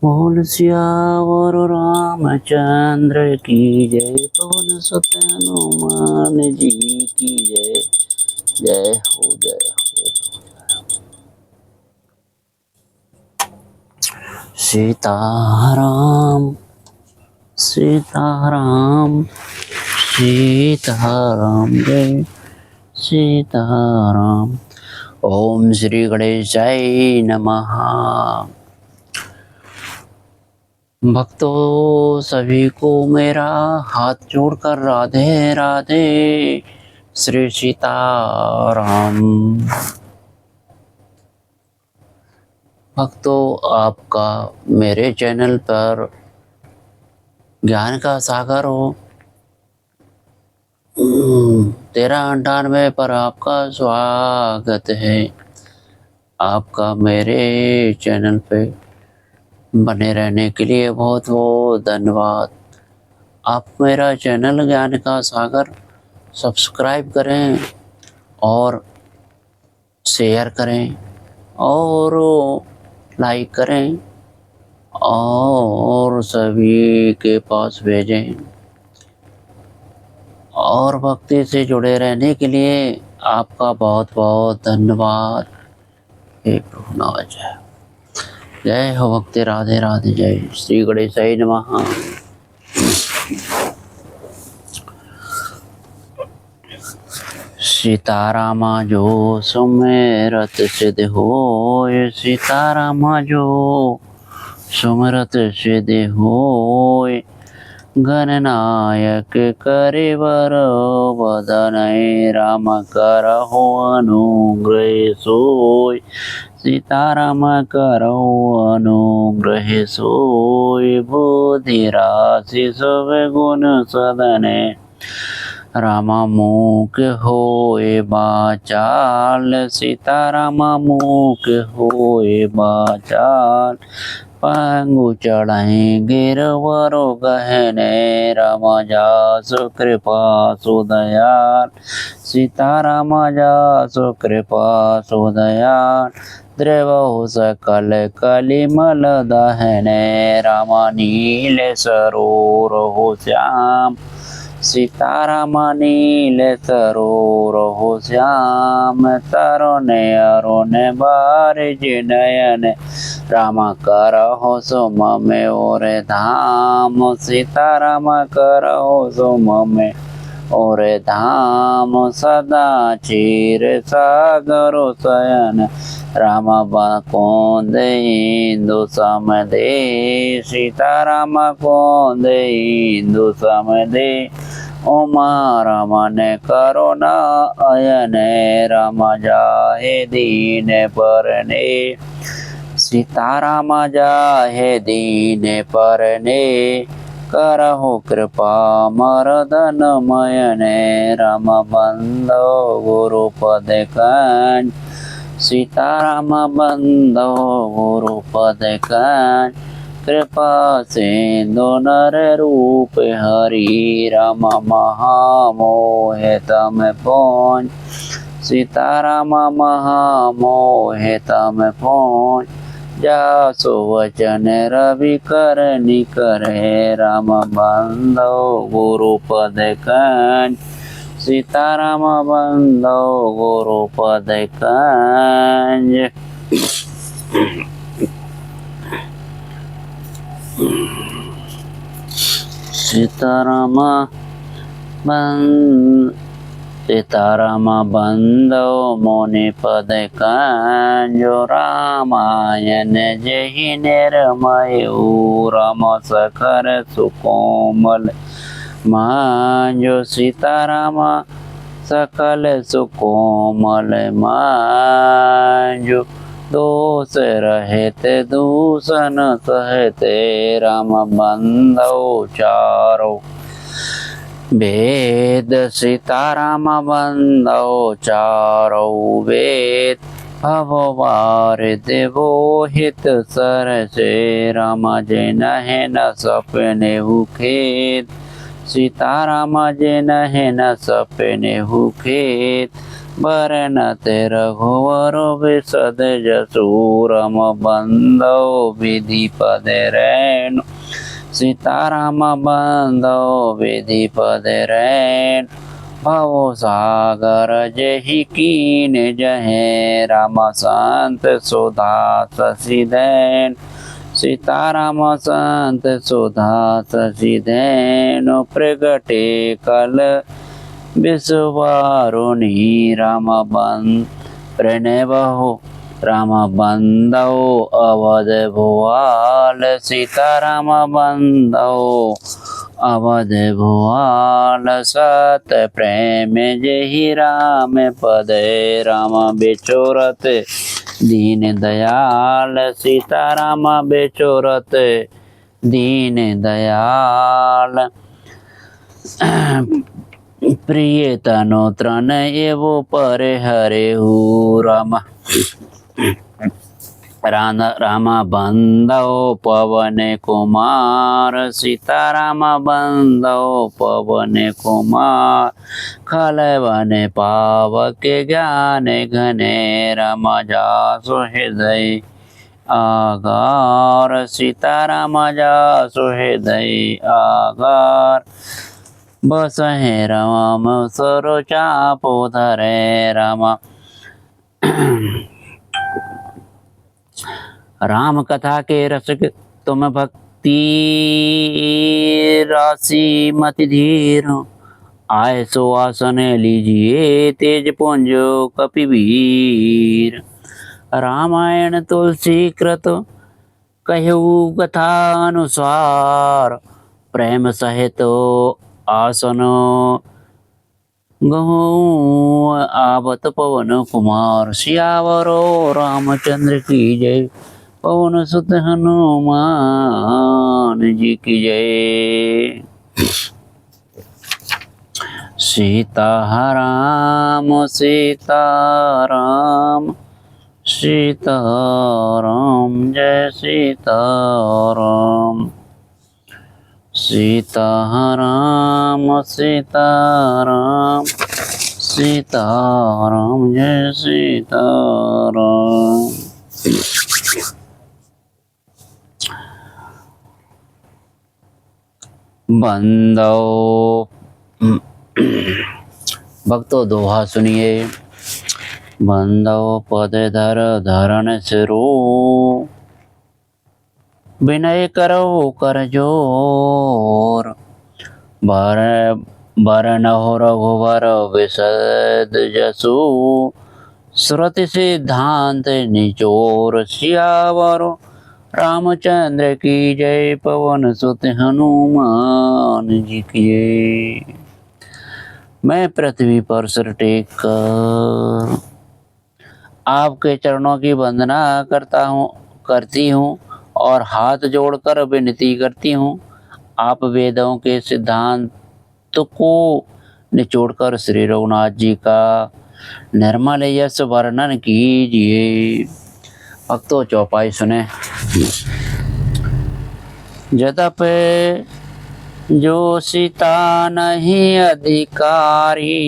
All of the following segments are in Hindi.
बोल सियावर रामचंद्र की जय। पवन सुत हनुमान जी की जय। जय हो जय हो। सीताराम सीताराम सीताराम जय सीताराम। ओम श्री गणेशाय नमः। भक्तों सभी को मेरा हाथ जोड़कर राधे राधे। श्री सीताराम। भक्तों आपका मेरे चैनल पर ज्ञान का सागर हो 1398 पर आपका स्वागत है। आपका मेरे चैनल पे बने रहने के लिए बहुत बहुत धन्यवाद। आप मेरा चैनल ज्ञान का सागर सब्सक्राइब करें और शेयर करें और लाइक करें और सभी के पास भेजें। और भक्ति से जुड़े रहने के लिए आपका बहुत बहुत धन्यवाद। हे प्रभु नमः। जय हो भक्ति। राधे राधे। जय श्री गणेशाय नमः। सीतारामा जो सुमिरत सिद्ध होय। सीतारामा जो सुमिरत सिद्ध होय। गणनायक करिवर वदनय। राम करहु अनुग्रह सोय। सीताराम करहु अनुग्रह सोय। बुद्धि राशि सब गुण सदने। रामा मूक होए बाचाल। सीतारामा मूक होए बाचाल। पंगु चढ़ाई गिरवरो गहने। रामा जासु कृपा सुदयाल। सीतारामा जासु कृपा सुदयाल। द्रवहु सकल कलिमल दहने। रामा नील सरोरहु श्याम। सीतारामा नील सरोरहु श्याम। तरुण अरुण बारिज नयन। रामा करहु सुमम और धाम। सीताराम करहु सुमम और धाम। सदा क्षीर सागर शयन। राम कोंद इंदु समदे। सीताराम कोंद इंदु समदे। उमा रमन करुणा अयन। राम जाहे दीन परने। सीताराम जाहे दीन परने। करहु कृपा मर्दन मयन। राम बंदो गुरुपद कंज। सीताराम बंदो गुरुपद कंज। कृपा सिंधु नर रूप हरि। राम महामोह तम पहुँच। सीताराम महामोह तम पहुँच। जासु वचन रवि कर निकरे। राम बंदो गुरुपद कंज। सीताराम बंदो गुरुपद कंज। सीताराम बंदो मुनि पद कंज। रामायण जहि निर्मयो। राम सखर सुकोमल मांजो। सीताराम सकल सुकोमल मांजो। दोष रहित दूषण सहते। राम बंदो चारो वेद। सीताराम बंदो चारो वेद। भववार देवो हित सरसे। राम जिनहि न सपने खेद। सीताराम जिनहि न सपने खेद। वरनते रघुवर विशद जसु राम बंदो विधि पदे रैनु सीताराम बंदो विधि पदे रैनु भव सागर जहि कीन जहे राम संत सुधा ससिधैन सीताराम संत सुधा ससिधैनु प्रगटे कल विश्ववारुणी राम बंद प्रणवहो राम बंदो अवध भुआल सीताराम बंदो अवध भुआल सत प्रेम जहि राम पद राम बेचोरत दीन दयाल सीताराम बेचोरत दीन दयाल प्रिय तनो त्रन एवो पर हरे राम राम बंदो पवन कुमार सीताराम बंदो पवन कुमार खलवन पावक ज्ञान घने राम जासु हृदय आगार सीताराम जासु हृदय आगार बस है राम सरो चापो धरे राम राम कथा के रसिक तुम भक्ति राशि मति धीर आए सो आसन लीजिए तेज पुंज कपिवीर रामायण तुलसी कृत कहु कथा अनुसार प्रेम सहित आसन गहु आवत पवन कुमार सियावरो रामचंद्र की जय पवन सुत हनुमान जी की जय। सीताराम सीताराम सीताराम जय सीताराम सीताराम सीताराम सीताराम जय सीताराम। बंदो भक्तों दोहा सुनिए। बंदो पद धर धरण सिरो विनय करो कर जोर बरन हो रघुवर विशद जसु श्रुति सिद्धांत निचोर सियावर रामचंद्र की जय पवन सुत हनुमान जी की जय। मैं पृथ्वी पर सिर टेक कर आपके चरणों की वंदना करती हूँ और हाथ जोड़कर विनती करती हूँ। आप वेदों के सिद्धांत को निचोड़कर श्री रघुनाथ जी का निर्मल यश वर्णन कीजिए। भक्तों चौपाई सुने। यद्यपि जो सीता नहीं अधिकारी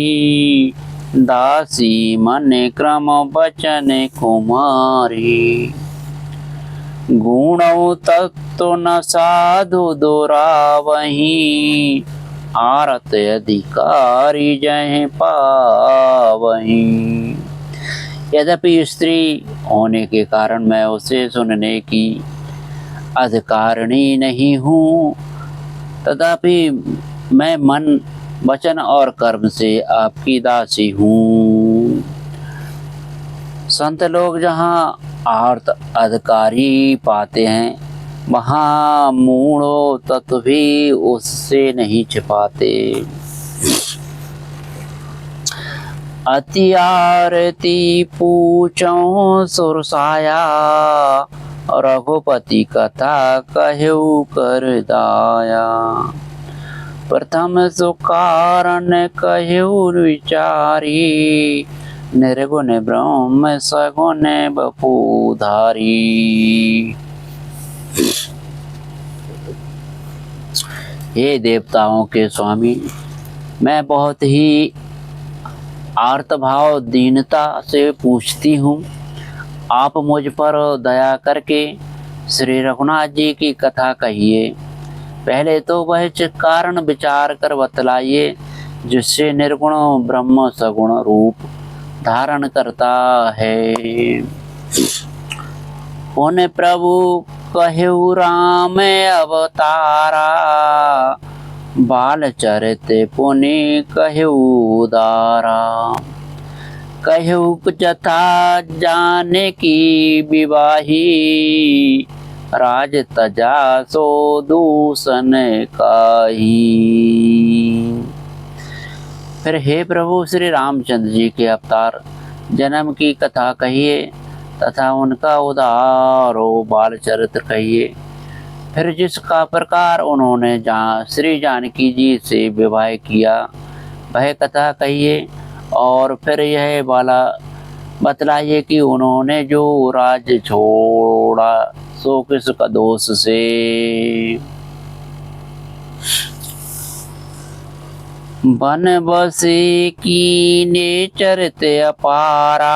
दासी मन क्रम बचन कुमारी गुण तत्व न साधु दुरावही आरत अधिकारी जय पावही। यद्यपि स्त्री होने के कारण मैं उसे सुनने की अधिकारिणी नहीं हूँ, तथापि मैं मन वचन और कर्म से आपकी दासी हूँ। संत लोग जहाँ आर्त अधिकारी पाते हैं, वहाँ मूढ़ो तत्व भी उससे नहीं छिपाते। अति आरती पूछो सुरसाया रघुपति कथा कहु कर दाया। प्रथम सुकारण कहु विचारी निर्गुण ब्रह्म सगुण बपुधारी। हे देवताओं के स्वामी, मैं बहुत ही आर्तभाव दीनता से पूछती हूँ, आप मुझ पर दया करके श्री रघुनाथ जी की कथा कहिए। पहले तो वह कारण विचार कर बतलाइए, जिससे निर्गुण ब्रह्म सगुण रूप धारण करता है। पुण्य प्रभु कहु राम अवतारा, बाल चरित पुनि कहु उदारा। कहु जथा जाने की विवाही, राज तजा सो दूषण काहि। फिर हे प्रभु श्री रामचंद्र जी के अवतार जन्म की कथा कहिए तथा उनका उदार बाल चरित्र कहिए। फिर जिसका प्रकार उन्होंने श्री जानकी जी से विवाह किया वह कथा कहिए। और फिर यह वाला बतलाइए कि उन्होंने जो राज्य छोड़ा सो किसका दोष से। बन बसी कीने चरित अपारा,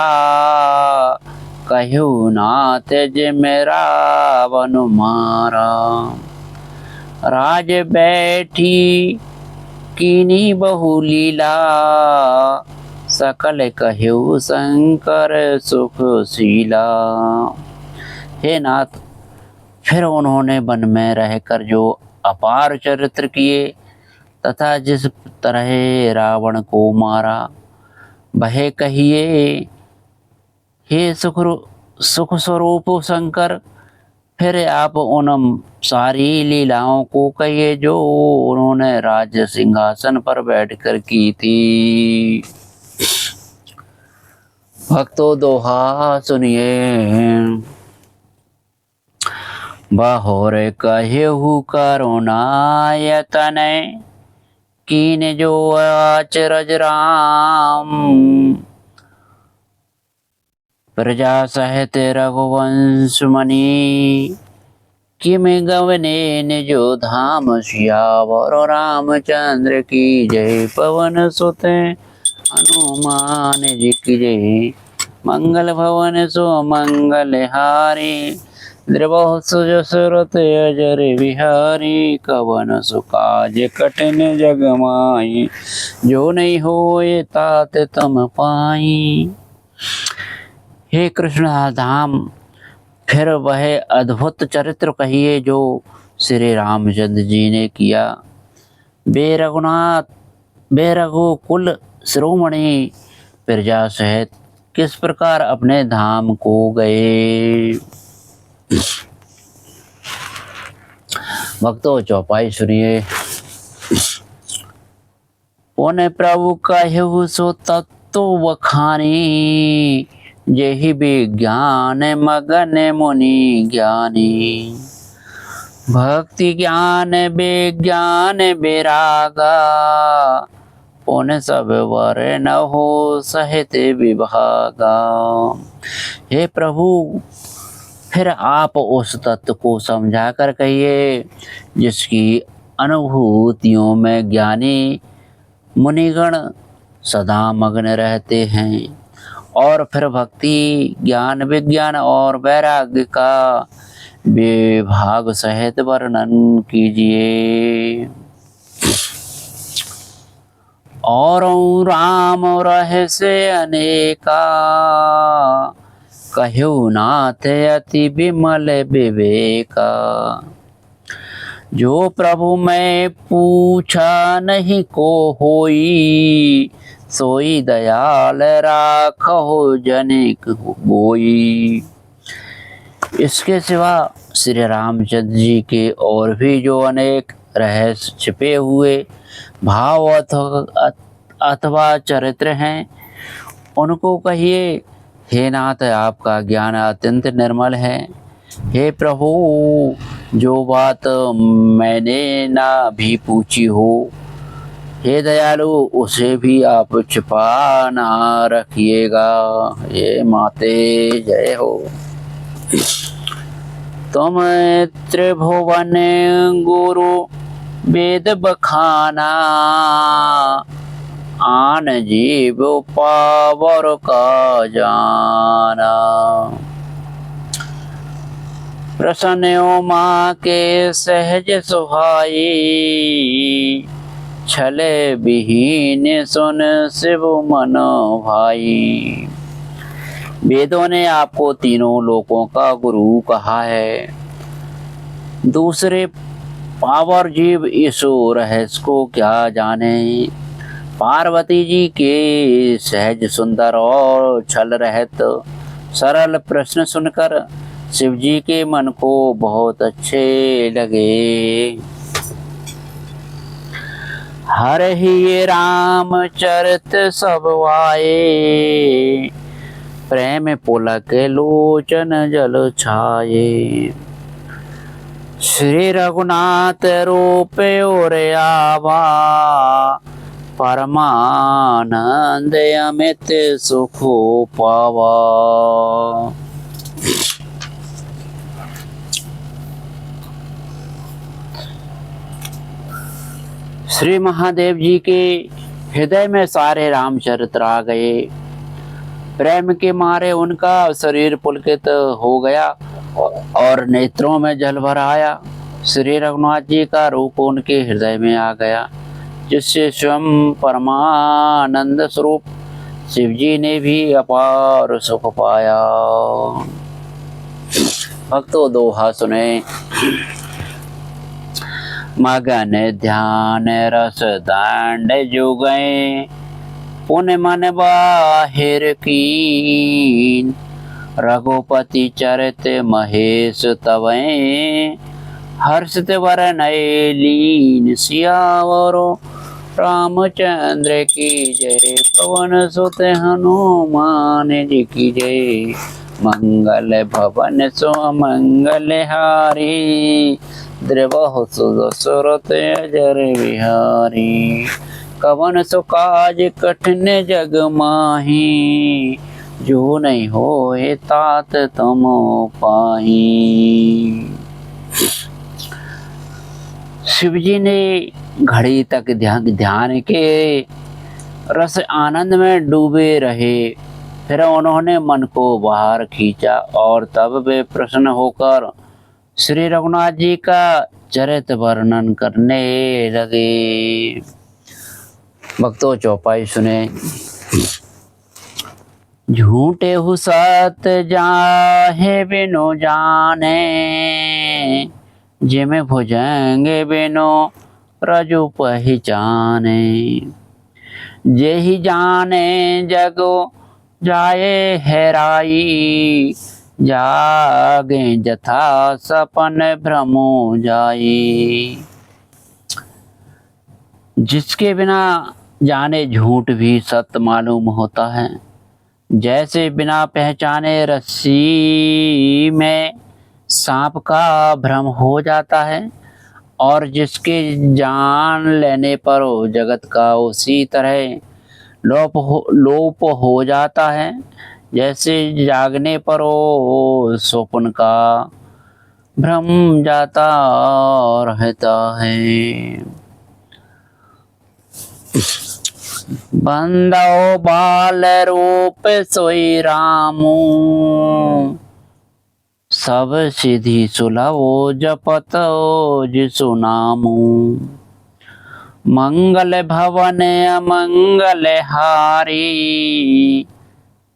कहु नाथ जिमें रावण मारा। राज बैठी कीनी बहु लीला, सकल कहु शंकर सुखशीला। हे नाथ, फिर उन्होंने वन में रहकर जो अपार चरित्र किए तथा जिस तरह रावण को मारा वह कहिए। हे सुख स्वरूप शंकर, फिर आप उन सारी लीलाओं को कहिए जो उन्होंने राज्य सिंहासन पर बैठकर की थी। भक्तों दोहा सुनिए। बहुर कहु करुणायतन, कीन जो अचरज राम। प्रजा सहित रघुवंश मणि, किम गवने निजो धाम सियावर। रामचंद्र की जय, पवन सुत हनुमान जी की जय। मंगल भवन सुमंगल हारी, द्रवहु सुरत अजर बिहारी। कवन सुकाज कठिन जग माई, जो नहीं होए तात तम पाई। हे कृष्ण धाम, फिर वह अद्भुत चरित्र कहिए जो श्री रामचंद्र जी ने किया। बे रघुकुल शिरोमणि प्रजा सहित किस प्रकार अपने धाम को गए। भक्तों चौपाई सुनिए। पुण्य प्रभु कहु सो तत्व बखानी, जेहि विज्ञान मगन मुनि ज्ञानी। भक्ति ज्ञान विज्ञान विरागा, पुण्य सब वर न हो सहित विभागा। हे प्रभु, फिर आप उस तत्व को समझा कर कहिए जिसकी अनुभूतियों में ज्ञानी मुनिगण सदा मग्न रहते हैं। और फिर भक्ति ज्ञान विज्ञान और वैराग्य का विभाग सहित वर्णन कीजिए। और राम रहस्य अनेका, कहु नाथ अति विमल विवेका। जो प्रभु मैं पूछा नहीं को होई, सोई दयाल राखो जनिक बोई। इसके सिवा श्री रामचंद्र जी के और भी जो अनेक रहस्य छिपे हुए भाव अथवा चरित्र हैं उनको कहिए। हे नाथ, आपका ज्ञान अत्यंत निर्मल है। हे प्रभु, जो बात मैंने ना भी पूछी हो, हे दयालु, उसे भी आप छिपा ना रखिएगा। ये माते जय हो। तुम त्रिभुवन गुरु वेद बखाना, आन जीव पावर का जाना। प्रसन्न माँ के सहज सुहाई, छले विहीन सुन शिव मनो भाई। वेदों ने आपको तीनों लोकों का गुरु कहा है। दूसरे पावर जीव इस रहस्य को क्या जाने। पार्वती जी के सहज सुंदर और छल रहित सरल प्रश्न सुनकर शिव जी के मन को बहुत अच्छे लगे। हर ही रामचरित सब आए, प्रेम पुलक लोचन जल छाये। श्री रघुनाथ रूप और आवा, परमानंद अमित सुख पावा। श्री महादेव जी के हृदय में सारे रामचरित्र आ गए। प्रेम के मारे उनका शरीर पुलकित हो गया और नेत्रों में जल भर आया। श्री रघुनाथ जी का रूप उनके हृदय में आ गया, जिससे स्वयं परमानंद स्वरूप शिव जी ने भी अपार सुख पाया। भक्तों दोहा सुने। मगन ध्यान रस दांड जुगए, पुन मन बाहिर कीन। रघुपति चरित महेश तवै, हर्षित वरन लीन। सियावरो रामचंद्र की जय, पवन सुत हनुमान जी की जय। मंगल भवन सुमंगल हारी, द्रवहु सुरत अजर विहारी। कवन सो काज कठिन जग माही, जो नहीं होए तात तुम पाही। शिव जी ने घड़ी तक ध्यान के रस आनंद में डूबे रहे। फिर उन्होंने मन को बाहर खींचा और तब वे प्रसन्न होकर श्री रघुनाथ जी का चरित वर्णन करने लगे। भक्तों चौपाई सुने। झूठे हु सत जाहे बिनु जाने, जिमे भुजंग बिनु रजु पहचाने। जेहि जाने जगो जाए हेराई, जागे जथा सपन भ्रमो जाई। जिसके बिना जाने झूठ भी सत्य मालूम होता है, जैसे बिना पहचाने रस्सी में सांप का भ्रम हो जाता है, और जिसके जान लेने पर जगत का उसी तरह लोप हो जाता है, जैसे जागने पर स्वप्न का भ्रम जाता रहता है। बंदो बाल रूप सोई रामू, सब सिद्धि सुलभो जपत जिसु नामू। मंगल भवन अमंगल हारी,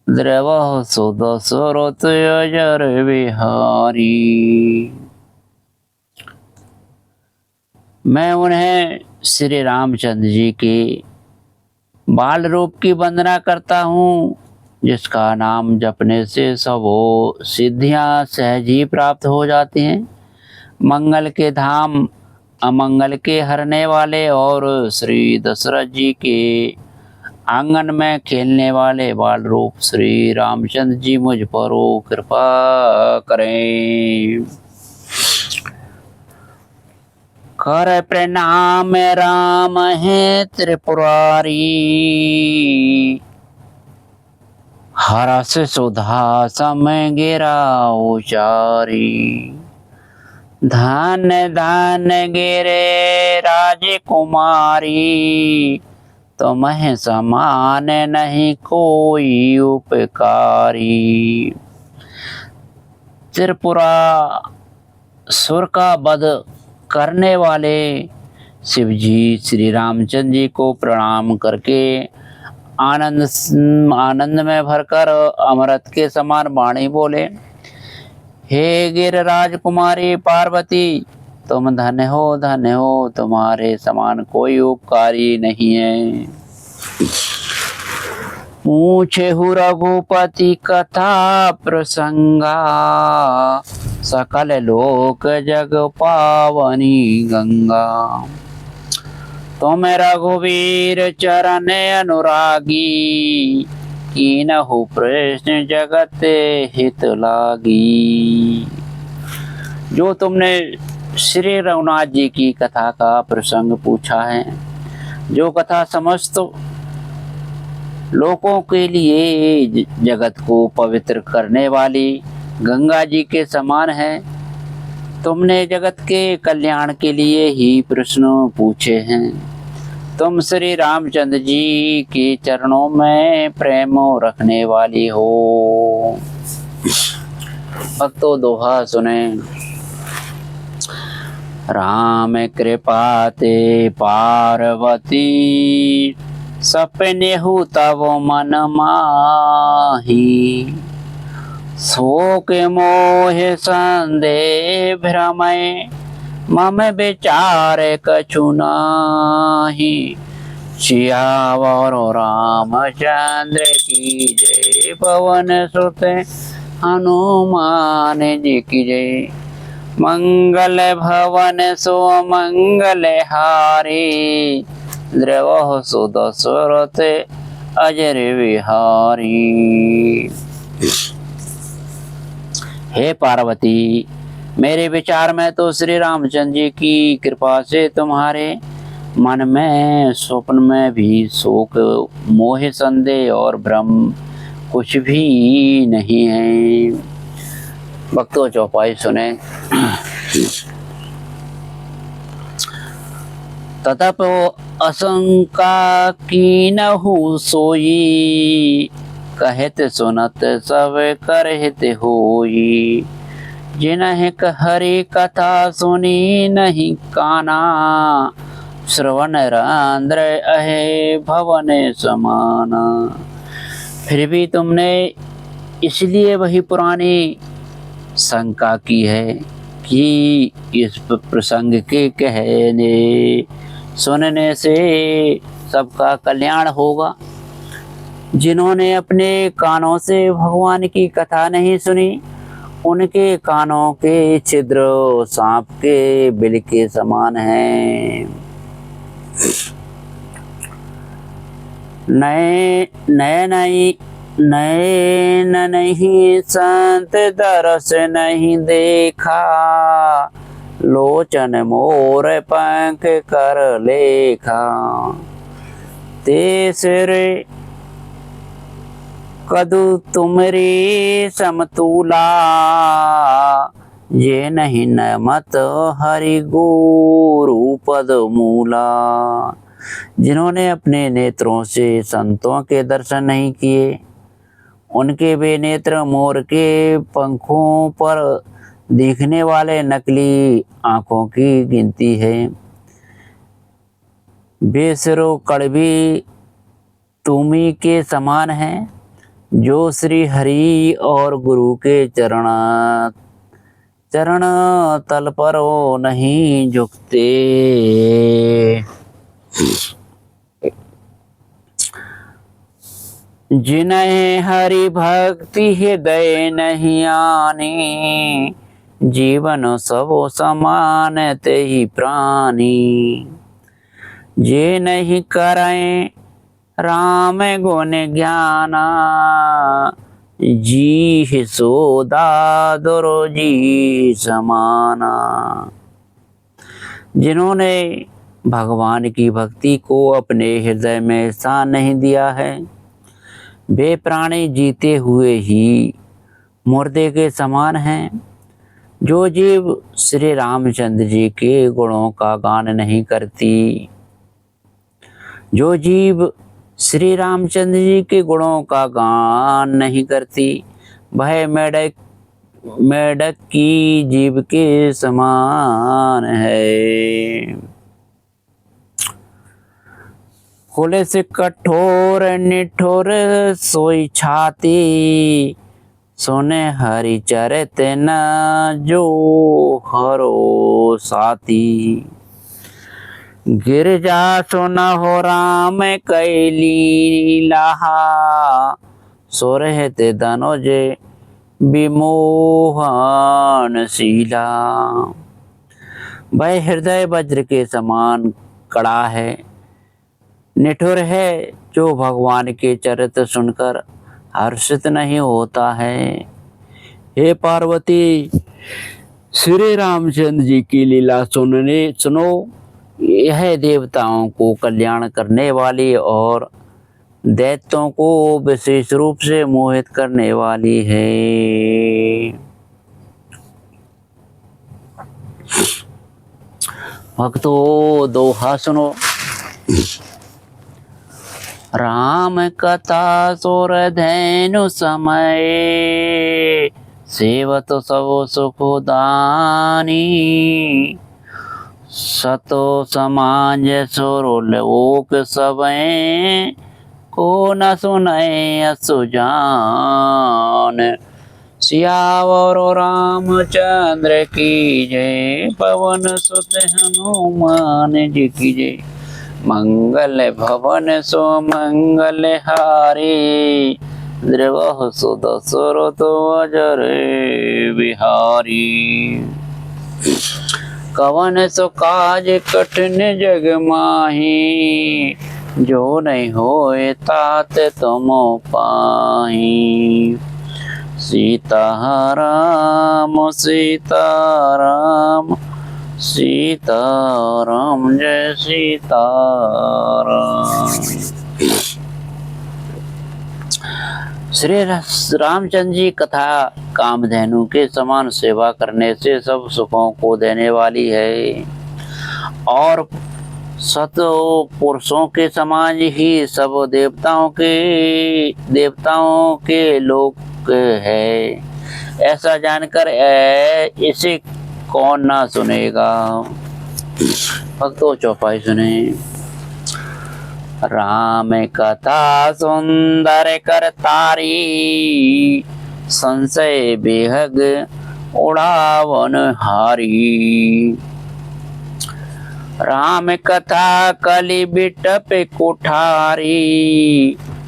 द्रवहु सुरत अजर विहारी। मैं उन्हें श्री रामचंद्र जी के बाल रूप की वंदना करता हूँ, जिसका नाम जपने से सब सिद्धियां सहज ही प्राप्त हो जाती हैं। मंगल के धाम, अमंगल के हरने वाले और श्री दशरथ जी के आंगन में खेलने वाले बाल रूप श्री रामचंद्र जी मुझ पर कृपा करें। कर प्रणाम राम है त्रिपुरारी, हरस सुधा समय गिरा उचारी। धन धन गिरे राजकुमारी, तुम्हें समान नहीं कोई उपकारी। त्रिपुरासुर का वध करने वाले शिव जी श्री रामचंद्र जी को प्रणाम करके आनंद में भरकर अमृत के समान वाणी बोले, हे गिरिराज कुमारी पार्वती, तुम धन्य हो, तुम्हारे समान कोई उपकारी नहीं है। पूछे हु रघुपति कथा प्रसंगा, सकल लोक जग पावनी गंगा। तुम रघुवीर चरण अनुरागी, कीनहु प्रश्न जगत हित लागी। जो तुमने श्री रघुनाथ जी की कथा का प्रसंग पूछा है, जो कथा समस्त लोगों के लिए जगत को पवित्र करने वाली गंगा जी के समान है, तुमने जगत के कल्याण के लिए ही प्रश्न पूछे हैं। तुम श्री रामचंद्र जी के चरणों में प्रेम रखने वाली हो। भक्तों दोहा सुने। राम कृपा ते पार्वती, सपने हु तब मन माही। शोक मोह संदेह भ्रमय, मम विचार कछु नाही। सियावर रामचंद्र की जय, पवन सुत हनुमान जी की जय। मंगल भवन सो मंगल हारी, द्रवहु सुदशरथ अजर विहारी। हे पार्वती, मेरे विचार में तो श्री रामचंद्र जी की कृपा से तुम्हारे मन में स्वप्न में भी शोक मोह संदेह और भ्रम कुछ भी नहीं है। भक्तों चौपाई सुने। ततप आशंका कीनहु सोई, कहत सुनत सब करहित होई। जिन्हें हरि कथा सुनी नहीं काना, श्रवण रंध्र अहे भवन समाना। फिर भी तुमने इसलिए वही पुरानी शंका की है कि इस प्रसंग के कहने सुनने से सबका कल्याण होगा। जिन्होंने अपने कानों से भगवान की कथा नहीं सुनी, उनके कानों के छिद्र सांप के बिल के समान हैं। नैन नहीं संत दरस नहीं देखा, लोचन मोर पंख कर लेखा। तेसरे कदु तुमरी समतुला, ये नहीं नमत हरि गुरु पद मूला। जिन्होंने अपने नेत्रों से संतों के दर्शन नहीं किए, उनके वे नेत्र मोर के पंखों पर दिखने वाले नकली आंखों की गिनती है। बेसरो कड़वी तुमी के समान है, जो श्री हरि और गुरु के चरण तल पर नहीं झुकते। जिन्हें हरि भक्ति हृदय नहीं आनी, जीवन सब समान ते ही प्राणी। जे नहीं करें राम गुण ज्ञाना, जी सोदा दुरो जी समाना। जिन्होंने भगवान की भक्ति को अपने हृदय में स्थान नहीं दिया है, वे प्राणी जीते हुए ही मुर्दे के समान हैं। जो जीव श्री रामचंद्र जी के गुणों का गान नहीं करती, जो जीव श्री रामचंद्र जी के गुणों का गान नहीं करती, वह मेढक मेढक की जीभ के समान है। खुले से कठोर निठोर सोई छाती, सोने हरि चरत न जो हरो साथी। गिरजा सोना हो राम कैली लाहा, सो रहते धनुज विमोहन शीला। वह हृदय वज्र के समान कड़ा है, निठुर है जो भगवान के चरित्र सुनकर हर्षित नहीं होता है। हे पार्वती, श्री रामचंद्र जी की लीला सुनो। यह देवताओं को कल्याण करने वाली और दैत्यों को विशेष रूप से मोहित करने वाली है। भक्तों, दोहा सुनो। राम कथा सोर धैनु समय, सेवत सब सुखदानी। सतो समाज सुरलोक सबे, को न सुनय असुजान। सियावर रामचंद्र की जय, पवन सुत हनुमान जी की जय। मंगल भवन सो मंगल हारी, द्रवहु सुदशरथ अजर बिहारी। कवन सो काज कठिन जग माही, जो नहीं होए तात तुम पाही। सीताराम सीताराम सीताराम जय सीताराम। श्री रामचंद्र जी कथा कामधेनु के समान सेवा करने से सब सुखों को देने वाली है, और सत पुरुषों के समान ही सब देवताओं के लोक है। ऐसा जानकर इसे कौन ना सुनेगा। भक्तों, चौपाई सुने। राम कथा सुंदर करतारी, संशय बेहग उड़ावन हारी। राम कथा कलि बिटप कुठारी,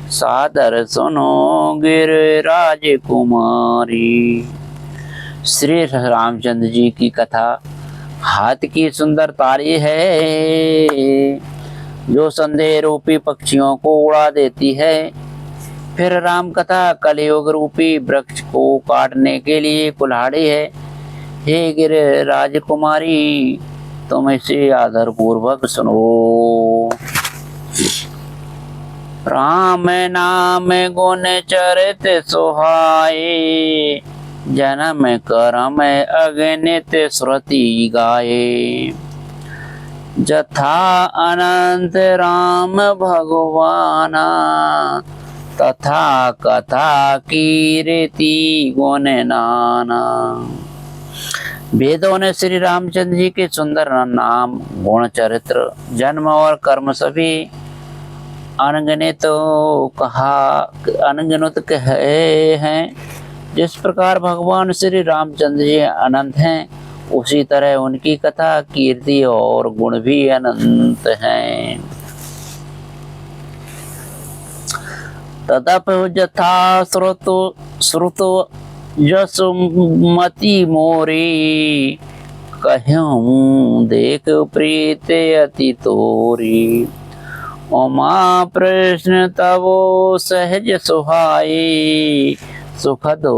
सादर सुनो गिरिराज कुमारी। श्री रामचंद्र जी की कथा हाथ की सुंदर तारी है, जो संदेह रूपी पक्षियों को उड़ा देती है। फिर राम कथा कलयुग रूपी वृक्ष को काटने के लिए कुल्हाड़ी है। हे गिरिराज कुमारी, तुम इसे आदर पूर्वक सुनो। राम नाम गुण चरित सुहाए, जन्म कर्म अगणित श्रुति गाए। जथा अनंत राम भगवाना, तथा कथा कीर्ति गुण नाना। वेदों ने श्री रामचंद्र जी के सुंदर नाम, गुण, चरित्र, जन्म और कर्म सभी अनगिनत कहे हैं। जिस प्रकार भगवान श्री रामचंद्र जी अनंत हैं, उसी तरह उनकी कथा, कीर्ति और गुण भी अनंत हैं। तदप जथा श्रुतो यसुमति मोरी, कहूँ देख प्रीत अति तोरी। उमा प्रश्न तवो सहज सुहाई, सुखदो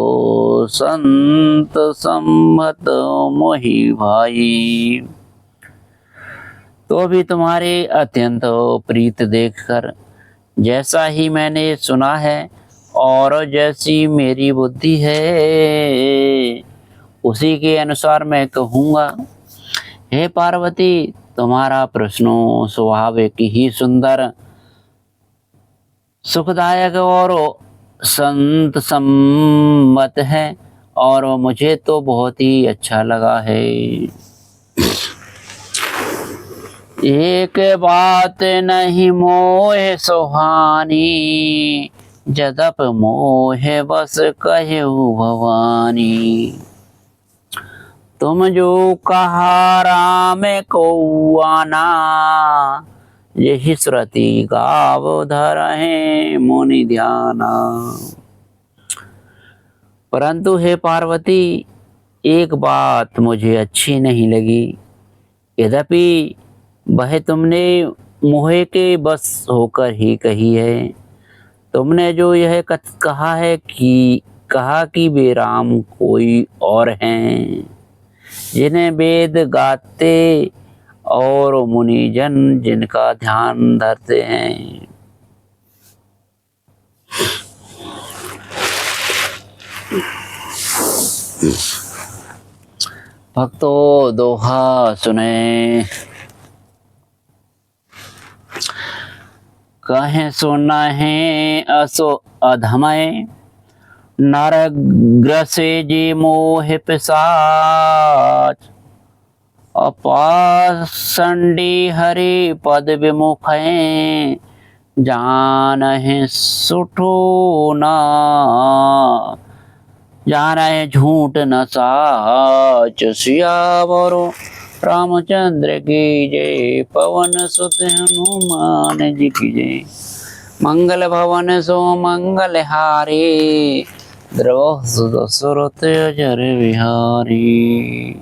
संत संभत मोहि भाई। तो भी तुम्हारे अत्यंत प्रीत देखकर, जैसा ही मैंने सुना है और जैसी मेरी बुद्धि है, उसी के अनुसार मैं कहूँगा। हे पार्वती, तुम्हारा प्रश्नो स्वाभाविक ही सुंदर सुखदायक और संत सम्मत है और मुझे तो बहुत ही अच्छा लगा है। एक बात नहीं मोह सुहानी, जदप मोह बस कहु भवानी। तुम जो कहा राम को आना, यही श्रुति गाव धरहि मुनि ध्याना। परंतु हे पार्वती, एक बात मुझे अच्छी नहीं लगी। यद्यपि वह तुमने मोह के बस होकर ही कही है। तुमने जो यह कहा कि वे राम कोई और हैं, जिन्हें वेद गाते और मुनिजन जिनका ध्यान धरते हैं। भक्तों दोहा सुने। कहे सुना है असो अधमय, नरग्रसे जे मोह पिशाच। अपाषंडी हरि पद विमुख, जानहि सुठो न, जानहि झूठ न साच। सियावर रामचंद्र की जय, पवन सुत हनुमान जी की जय। मंगल भवन सो मंगल हारी, द्रव सुरत अजर विहारी।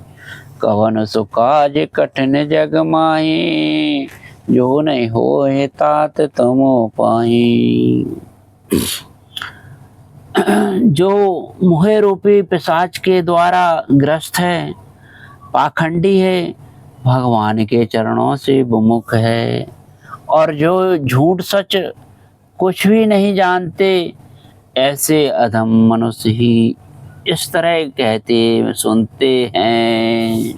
कवन सो काज कठिन जग माही, जो नहीं होए तात तुम पाई। जो मोह रूपी पिशाच के द्वारा ग्रस्त है, पाखंडी है, भगवान के चरणों से विमुख है, और जो झूठ सच कुछ भी नहीं जानते, ऐसे अधम मनुष्य ही इस तरह कहते सुनते हैं।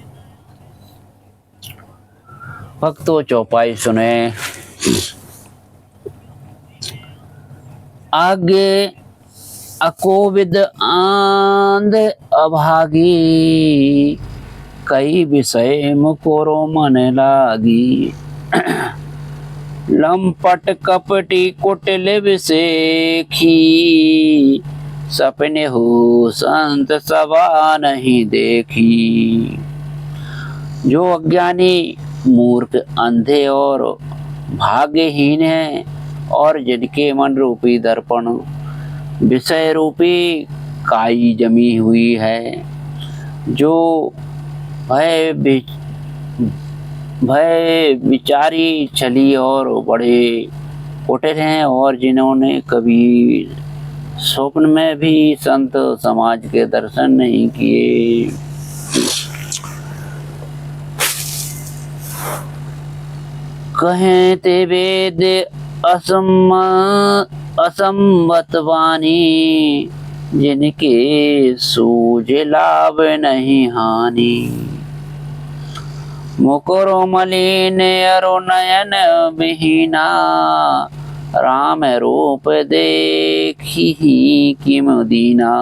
भक्तों चौपाई सुने। आगे अकोविद आंध अभागी, कई विषय मुकोरो मन लागी। लंपट कपटी कुटिल विषेखी, सपने हो संत सभा नहीं देखी। जो अज्ञानी मूर्ख अंधे और भाग्यहीन है, और जिनके मन रूपी दर्पण विषय रूपी काई जमी हुई है, जो भय विचारी छली और बड़े कुटिल हैं, और जिन्होंने कभी स्वप्न में भी संत समाज के दर्शन नहीं किए। कहें ते वेद असम्मत वाणी, जिनके सूझ लाभ नहीं हानि। मुकुरो मलिन अरो नयन विहीना, राम रूप देखी किम दीना।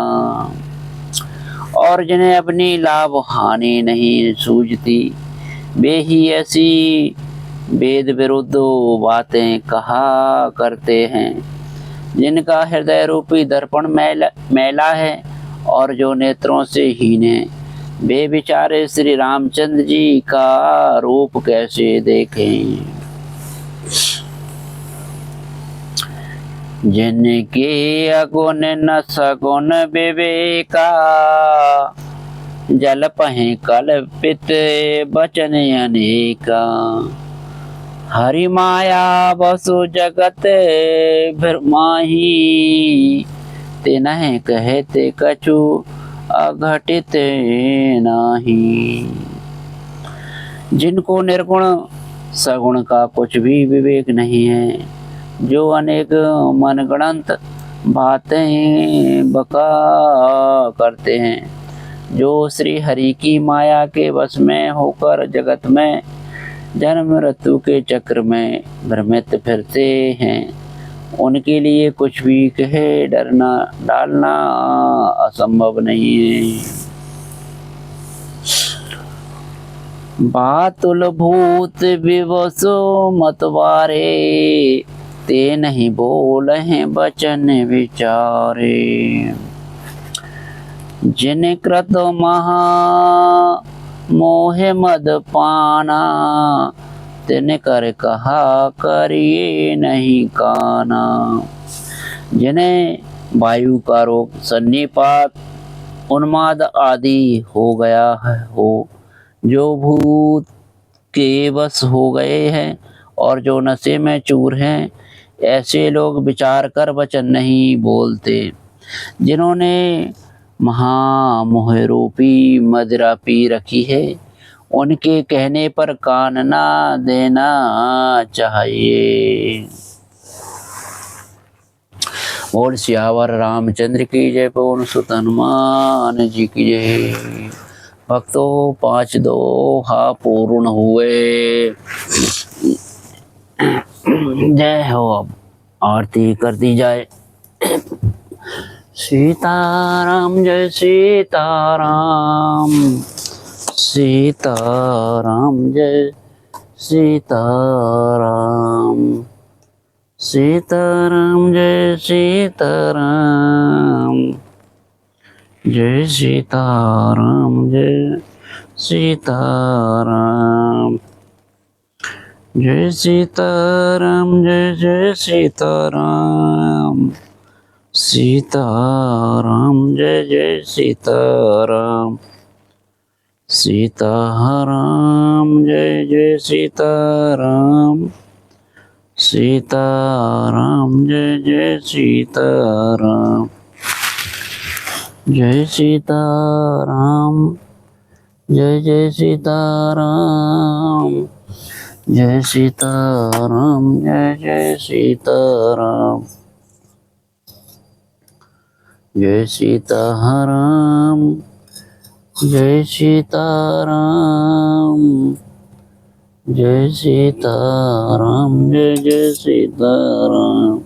और जिन्हें अपनी लाभ हानि नहीं सूझती, वे ही ऐसी वेद विरुद्ध बातें कहा करते हैं, जिनका हृदय रूपी दर्पण मैला है, और जो नेत्रों से हीन है, वे बेचारे श्री रामचंद्र जी का रूप कैसे देखें। जिनके अगुण न सगुण विवेका, जल पहे कल्पित बचन अनेका। हरि माया बसु जगत भ्रमाही, तिन्ह कहते कछु अघटित नाही। जिनको निर्गुण सगुण का कुछ भी विवेक नहीं है, जो अनेक मनगणंत बातें बका करते हैं, जो श्री हरि की माया के वश में होकर जगत में जन्म मृत्यु के चक्र में भ्रमित फिरते हैं, उनके लिए कुछ भी कहे डरना डालना असंभव नहीं है। बातुल भूत विवसो मतवारे, ते नहीं बोले बचन विचारे। जिन कृत महा मोह मद पाना, तिन कर कहा करिए नहीं काना। जिन्हें वायु का रोग, सन्निपात, उन्माद आदि हो गया हो, जो भूत के वश हो गए हैं और जो नशे में चूर हैं, ऐसे लोग विचार कर वचन नहीं बोलते। जिन्होंने महामोह रूपी मदिरा पी रखी है, उनके कहने पर कान ना देना चाहिए। बोल सियावर रामचंद्र की जय, पवन सुत हनुमान जी की जय। भक्तों 5 दोहा पूर्ण हुए। जय हो। अब आरती कर दी जाए। सीताराम जय सीताराम, सीताराम जय सीताराम, सीताराम जय सीताराम, जय सीताराम जय सीताराम, जय सीताराम जय जय सीताराम, सीताराम जय जय सीताराम, सीताराम जय जय सीताराम, सीताराम जय जय सीताराम, जय सीताराम जय जय सीताराम, जय सीताराम जय जय सीताराम, जय सीताराम जय सीताराम, जय सीताराम जय जय सीताराम,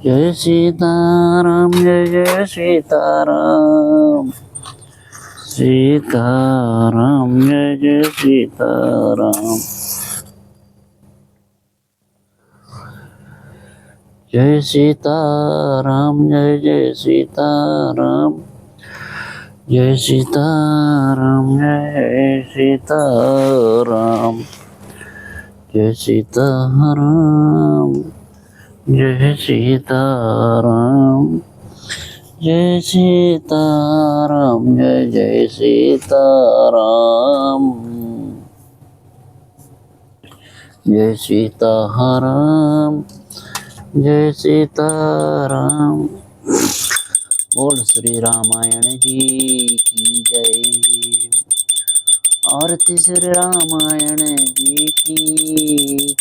जय सीताराम जय जय सीताराम, सीताराम जय जय सीताराम, जय सीताराम जय जय सीताराम, जय सीताराम जय सीताराम, जय सीताराम जय सीताराम, जय सीताराम जय जय सीताराम, जय सीताराम जय सीताराम। बोल श्री रामायण जी की जय। आरती श्री रामायण जी की,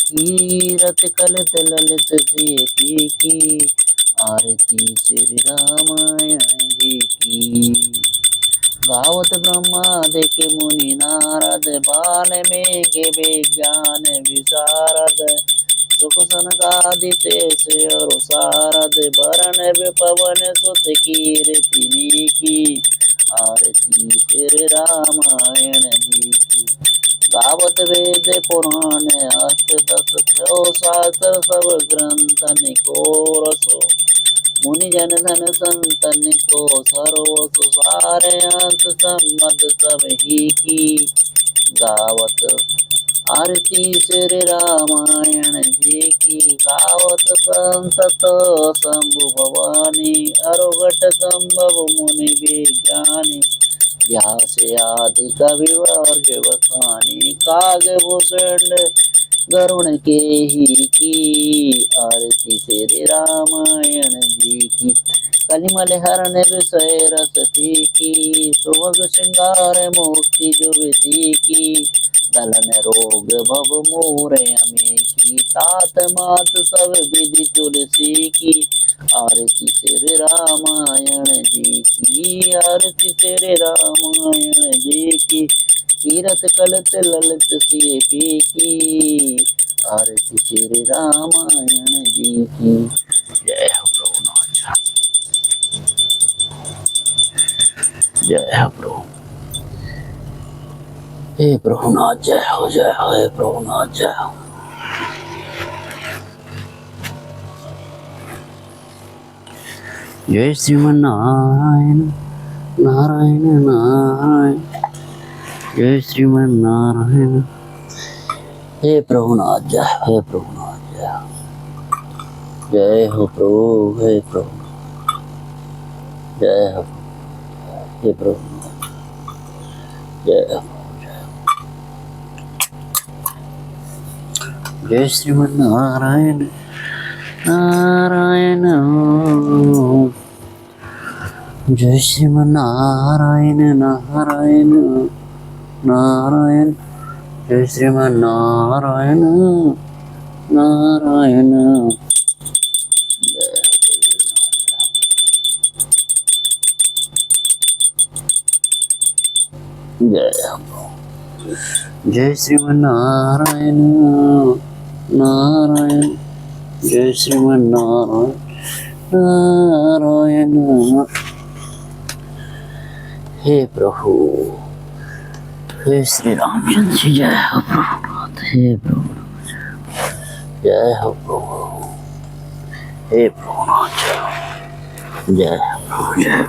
कीरत कलित ललित सीति की, आरती श्री रामायण जी की। गावत ब्रह्मादिक मुनि नारद, वाल्मीकि विज्ञान विशारद, सुख सनकादिक और सारद, बरन पवन सुत कीर्तिनी की, आरती श्री रामायण जी की। गावत वेद पुराण अष्टदश शास्त्र, सब ग्रंथ निको रसो, मुनि जन धन संतन को सर्व सुसारे, अंत सम्मत सब ही की। गावत आरती श्री रामायण जी की, गावत संतत शंभु भवानी, अरुघट संभव मुनि विज्ञानी, व्यास आदि कविवर्ग वखानी, कागभूषण गरुण के ही की, आरती श्री रामायण जी की। कलिमल हरण विषय रस की, सुभग श्रृंगार मुक्ति जुबती की, दलन रोग भव मोर अमेठी, तात मात सब विधि तुलसी की, आरती श्री रामायण जी की, आरती श्री रामायण जी की। कीरत कलत ललित सीपी की, आरती श्री रामायण जी की जय हो प्रभुनाथ जय हो प्रभु हे प्रभुनाथ जय हो हे प्रभुनाथ जय हो जय श्रीमन नारायण नारायण नारायण जय श्रीमन नारायण हे प्रभुनाथ हे प्रभुनाथ जय हो प्रभु हे प्रभु जय हो हे प्रभु जय हो जय श्रीमन नारायण नारायण जय श्रीमन नारायण नारायण नारायण जय श्रीमन नारायण नारायण जय श्रीमन नारायण नारायण जय श्रीमन नारायण नारायण हे प्रभु हे श्री रामचंद्र जी जय हो प्रभुनाथ हे प्रभु जय हो प्रभु हे प्रभुनाथ जय हो प्रभु जय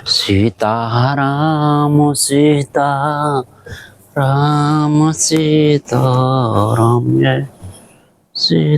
सीता राम सीता राम सीता राम जय सीता